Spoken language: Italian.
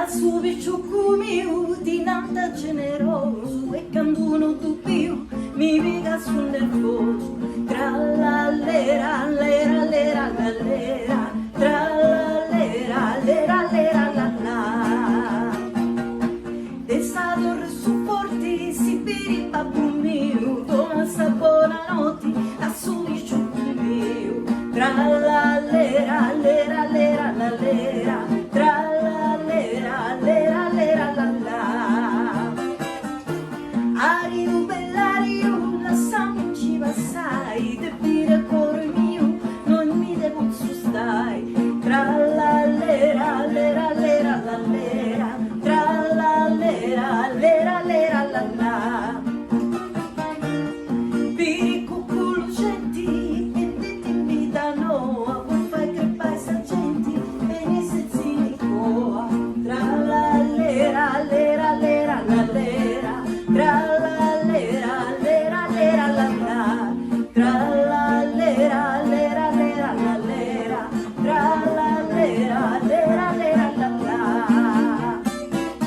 suo picciocco mio di nata generoso e quando non tu più mi piega sul nervoso tra la lera lera lera la lera tra la lera lera lera la la d'estate su forti si per il babbo mio dona sta buonanotte a suo picciocco mio tra la lera lera lera la lera tra la lera lera lera la la Ario bellario la sangue ci passai de pire cuore mio non mi devo stai tra la lera lera